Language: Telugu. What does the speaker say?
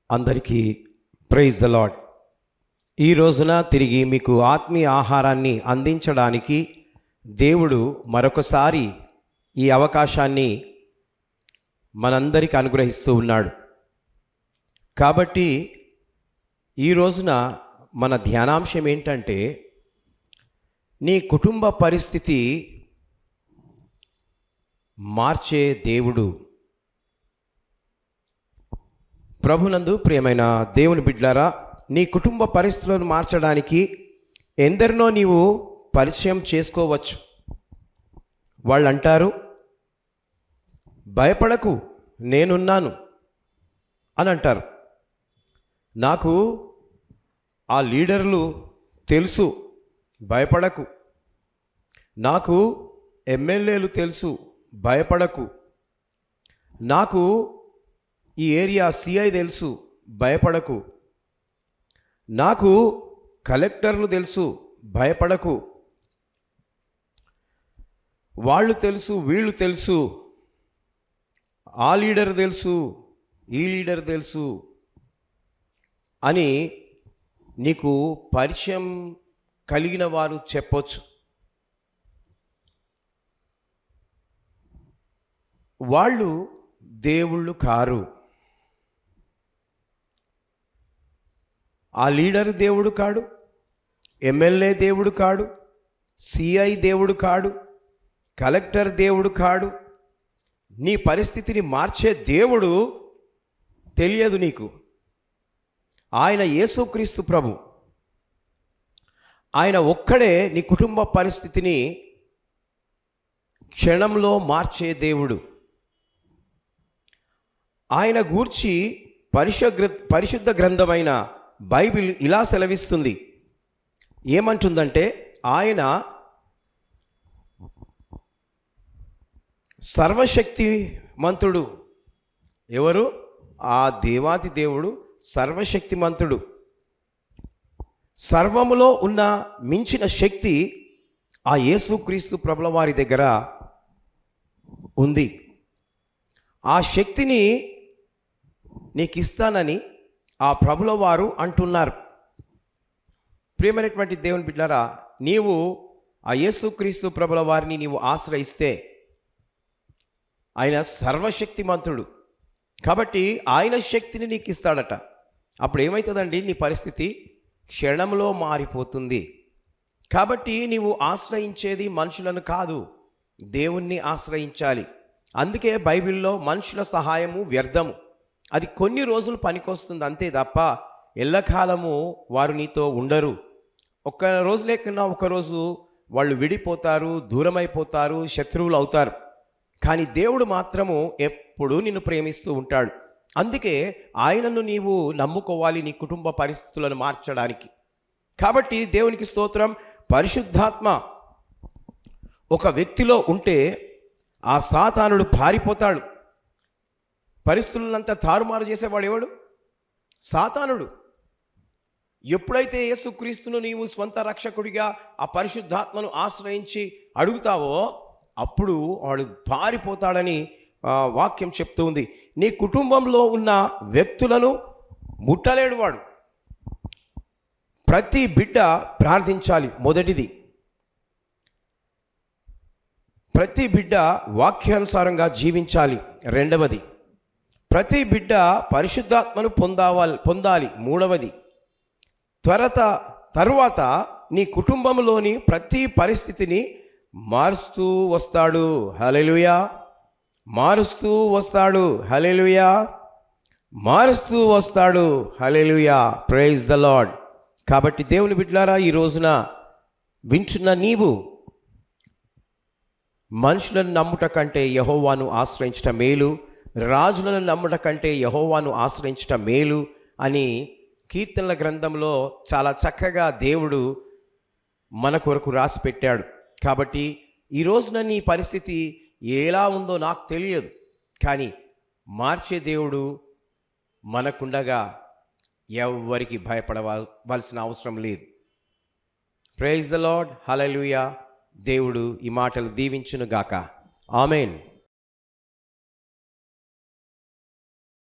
అందరికీ ప్రైజ్ ద లార్డ్. ఈ రోజున తిరిగి మీకు ఆత్మీయ ఆహారాన్ని అందించడానికి దేవుడు మరొకసారి ఈ అవకాశాన్ని మనందరికీ అనుగ్రహిస్తూ ఉన్నాడు. కాబట్టి ఈ రోజున మన ధ్యానాంశం ఏంటంటే, నీ కుటుంబ పరిస్థితి మార్చే దేవుడు. ప్రభునందు ప్రియమైన దేవుని బిడ్డలారా, నీ కుటుంబ పరిస్థితులను మార్చడానికి ఎందరినో నీవు పరిచయం చేసుకోవచ్చు. వాళ్ళు అంటారు, భయపడకు నేనున్నాను అని అంటారు. నాకు ఆ లీడర్లు తెలుసు, భయపడకు. నాకు ఎమ్మెల్యేలు తెలుసు, భయపడకు. నాకు ఈ ఏరియా సిఐ తెలుసు, భయపడకు. నాకు కలెక్టర్లు తెలుసు, భయపడకు. వాళ్ళు తెలుసు, వీళ్ళు తెలుసు, ఆ లీడర్ తెలుసు, ఈ లీడర్ తెలుసు అని నీకు పరిచయం కలిగిన వారు చెప్పొచ్చు. వాళ్ళు దేవుళ్ళు కారు. ఆ లీడర్ దేవుడు కాడు, ఎమ్మెల్యే దేవుడు కాడు, సిఐ దేవుడు కాడు, కలెక్టర్ దేవుడు కాడు. నీ పరిస్థితిని మార్చే దేవుడు తెలియదు నీకు. ఆయన యేసుక్రీస్తు ప్రభు. ఆయన ఒక్కడే నీ కుటుంబ పరిస్థితిని క్షణంలో మార్చే దేవుడు. ఆయన గూర్చి పరిశుద్ధ గ్రంథమైన బైబిల్ ఇలా సెలవిస్తుంది. ఏమంటుందంటే, ఆయన సర్వశక్తిమంతుడు. ఎవరు? ఆ దేవాది దేవుడు సర్వశక్తిమంతుడు. సర్వములో ఉన్న మించిన శక్తి ఆ యేసుక్రీస్తు ప్రభుల వారి దగ్గర ఉంది. ఆ శక్తిని నీకు ఇస్తానని ఆ ప్రభుల వారు అంటున్నారు. ప్రియమైనటువంటి దేవుని బిడ్డలారా, నీవు ఆ యేసుక్రీస్తు ప్రభుల వారిని నీవు ఆశ్రయిస్తే ఆయన సర్వశక్తిమంతుడు కాబట్టి ఆయన శక్తిని నీకు ఇస్తాడట. అప్పుడు ఏమవుతుందండి? నీ పరిస్థితి క్షణంలో మారిపోతుంది. కాబట్టి నీవు ఆశ్రయించేది మనుషులను కాదు, దేవుణ్ణి ఆశ్రయించాలి. అందుకే బైబిల్లో మనుషుల సహాయము వ్యర్థము. అది కొన్ని రోజులు పనికొస్తుంది అంతే తప్ప ఎల్లకాలము వారు నీతో ఉండరు. ఒక్క రోజు లేకున్నా ఒకరోజు వాళ్ళు విడిపోతారు, దూరమైపోతారు, శత్రువులు అవుతారు. కానీ దేవుడు మాత్రము ఎప్పుడూ నిన్ను ప్రేమిస్తూ ఉంటాడు. అందుకే ఆయనను నీవు నమ్ముకోవాలి నీ కుటుంబ పరిస్థితులను మార్చడానికి. కాబట్టి దేవునికి స్తోత్రం. పరిశుద్ధాత్మ ఒక వ్యక్తిలో ఉంటే ఆ సాతానుడు పారిపోతాడు. పరిస్థితులంతా తారుమారు చేసేవాడు ఎవడు? సాతానుడు. ఎప్పుడైతే యేసుక్రీస్తును నీవు స్వంత రక్షకుడిగా ఆ పరిశుద్ధాత్మను ఆశ్రయించి అడుగుతావో అప్పుడు వాడు పారిపోతాడని వాక్యం చెప్తూ ఉంది. నీ కుటుంబంలో ఉన్న వ్యక్తులను ముట్టలేడు వాడు. ప్రతి బిడ్డ ప్రార్థించాలి. మొదటిది, ప్రతి బిడ్డ వాక్యానుసారంగా జీవించాలి. రెండవది, ప్రతి బిడ్డ పరిశుద్ధాత్మను పొందాలి. మూడవది, తరువాత నీ కుటుంబంలోని ప్రతి పరిస్థితిని మారుస్తూ వస్తాడు. హల్లెలూయా. మారుస్తూ వస్తాడు. హల్లెలూయా. మారుస్తూ వస్తాడు. హల్లెలూయా. Praise the Lord. కాబట్టి దేవుని బిడ్డలారా, ఈ రోజున వింటున్న నీవు మనుషులను నమ్ముట కంటే యెహోవాను ఆశ్రయించటం మేలు, రాజులను నమ్ముట కంటే యెహోవాను ఆశ్రయించటం మేలు అని కీర్తనల గ్రంథంలో చాలా చక్కగా దేవుడు మన కొరకు రాసి పెట్టాడు. కాబట్టి ఈ రోజున నీ పరిస్థితి ఎలా ఉందో నాకు తెలియదు, కానీ మార్చే దేవుడు మనకుండగా ఎవ్వరికి భయపడవలసిన అవసరం లేదు. Praise the Lord. హల్లెలూయా. దేవుడు ఈ మాటలు దీవించును గాక. ఆమెన్.